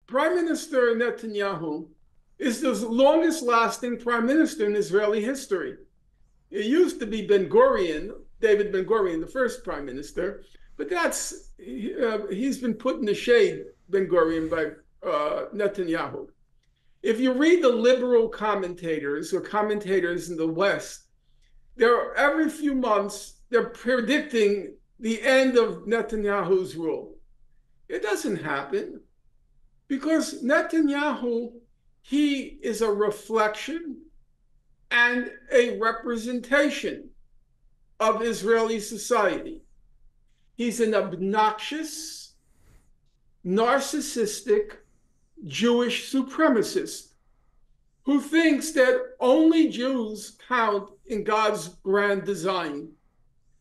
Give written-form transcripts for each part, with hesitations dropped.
Prime Minister Netanyahu is the longest lasting prime minister in Israeli history. It used to be Ben Gurion, David Ben Gurion, the first prime minister, but he's been put in the shade, Ben Gurion, by Netanyahu. If you read the liberal commentators or commentators in the West, every few months they're predicting the end of Netanyahu's rule. It doesn't happen because Netanyahu, he is a reflection and a representation of Israeli society. He's an obnoxious, narcissistic Jewish supremacist who thinks that only Jews count in God's grand design.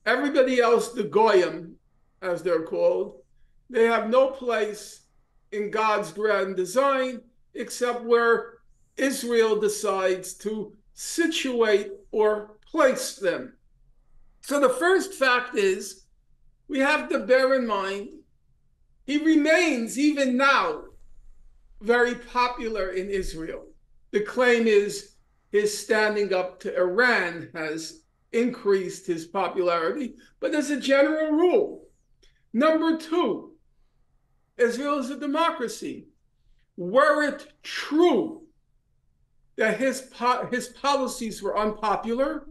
Everybody else, the Goyim, as they're called, they have no place in God's grand design except where Israel decides to situate or place them. So the first fact is, we have to bear in mind, he remains even now very popular in Israel. The claim is his standing up to Iran has increased his popularity, but as a general rule. Number two, Israel is a democracy. Were it true that his policies were unpopular,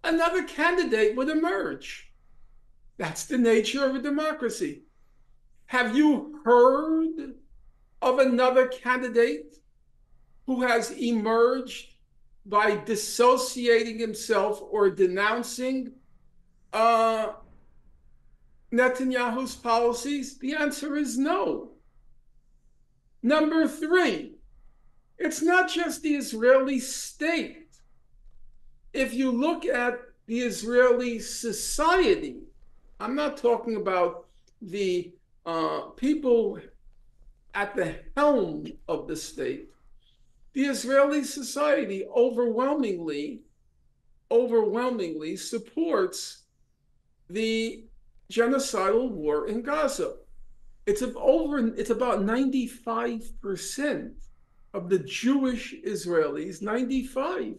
another candidate would emerge. That's the nature of a democracy. Have you heard of another candidate who has emerged by dissociating himself or denouncing Netanyahu's policies? The answer is no. Number three, it's not just the Israeli state. If you look at the Israeli society, I'm not talking about the people at the helm of the state. The Israeli society overwhelmingly supports the genocidal war in Gaza. It's about 95% of the Jewish Israelis, 95.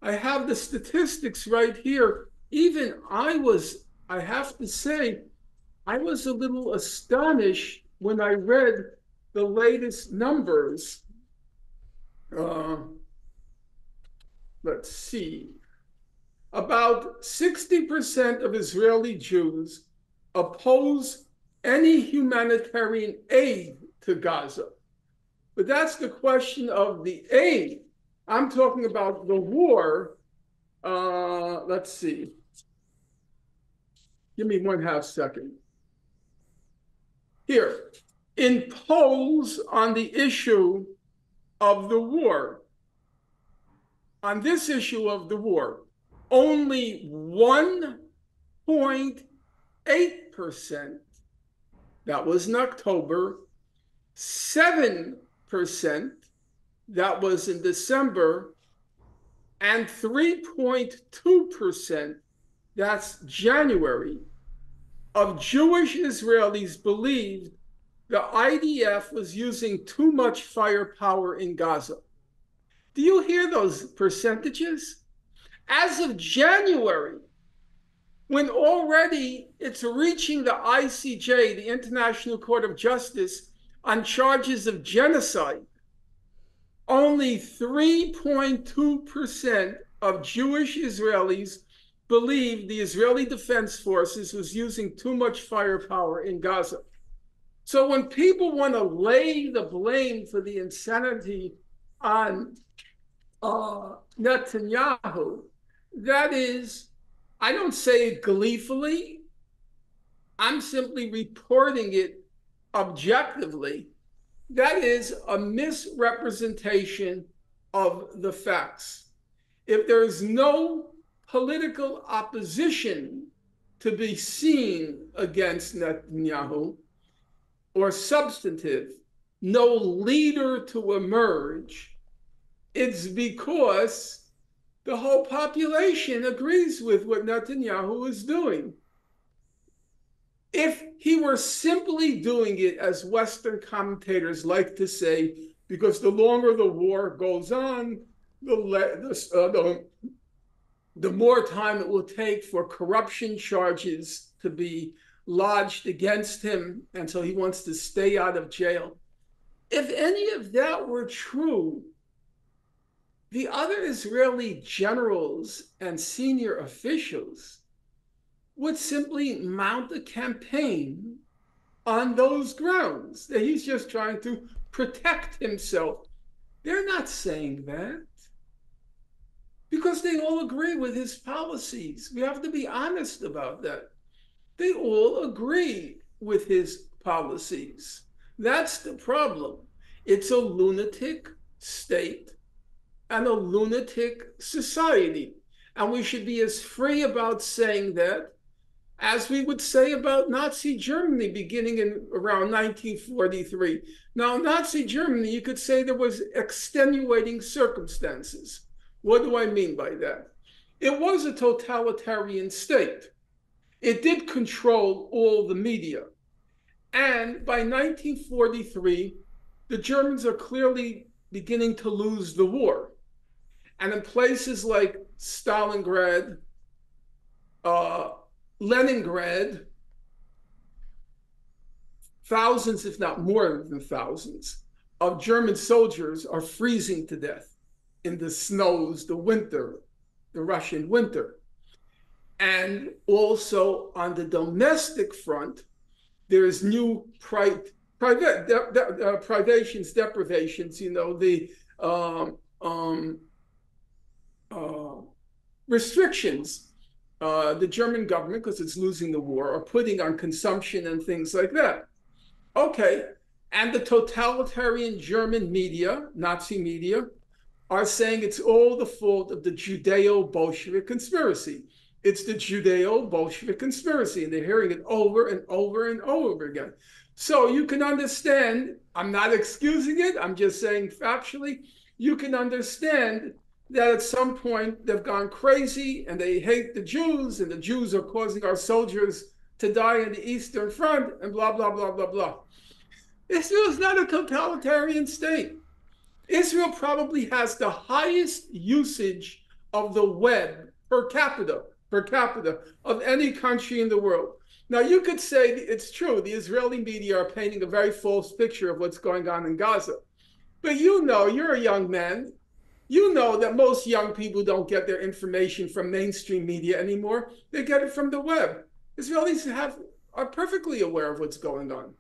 I have the statistics right here. Even I have to say, I was a little astonished when I read the latest numbers. Let's see. About 60% of Israeli Jews oppose any humanitarian aid to Gaza. But that's the question of the aid. I'm talking about the war. Let's see. Give me 1/2 second. Here, in polls on the issue of the war, on this issue of the war, only 1.8%, that was in October, 7%, that was in December, and 3.2%, that's January, of Jewish Israelis believed the IDF was using too much firepower in Gaza. Do you hear those percentages? As of January, when already it's reaching the ICJ, the International Court of Justice, on charges of genocide, only 3.2% of Jewish Israelis believed the Israeli Defense Forces was using too much firepower in Gaza. So when people want to lay the blame for the insanity on Netanyahu, that is, I don't say it gleefully, I'm simply reporting it objectively. That is a misrepresentation of the facts. If there is no political opposition to be seen against Netanyahu, or substantive, no leader to emerge, it's because the whole population agrees with what Netanyahu is doing. If he were simply doing it, as Western commentators like to say, because the longer the war goes on, the more time it will take for corruption charges to be lodged against him, and so he wants to stay out of jail. If any of that were true, the other Israeli generals and senior officials would simply mount a campaign on those grounds that he's just trying to protect himself. They're not saying that because they all agree with his policies. We have to be honest about that. They all agree with his policies. That's the problem. It's a lunatic state and a lunatic society. And we should be as free about saying that as we would say about Nazi Germany beginning in around 1943. Now, Nazi Germany, you could say there was extenuating circumstances. What do I mean by that? It was a totalitarian state. It did control all the media. And by 1943, the Germans are clearly beginning to lose the war. And in places like Stalingrad, Leningrad, thousands, if not more than thousands, of German soldiers are freezing to death in the snows, the winter, the Russian winter. And also on the domestic front, there is new privations, deprivations, the restrictions the German government, because it's losing the war, are putting on consumption and things like that. Okay, and the totalitarian German media, Nazi media, are saying it's all the fault of the Judeo-Bolshevik conspiracy. It's the Judeo-Bolshevik conspiracy, and they're hearing it over and over and over again. So you can understand, I'm not excusing it, I'm just saying factually, you can understand that at some point they've gone crazy and they hate the Jews, and the Jews are causing our soldiers to die in the Eastern Front, and blah, blah, blah, blah, blah. Israel is not a totalitarian state. Israel probably has the highest usage of the web per capita of any country in the world. Now, you could say it's true, the Israeli media are painting a very false picture of what's going on in Gaza. But you're a young man. You know that most young people don't get their information from mainstream media anymore. They get it from the web. Israelis are perfectly aware of what's going on.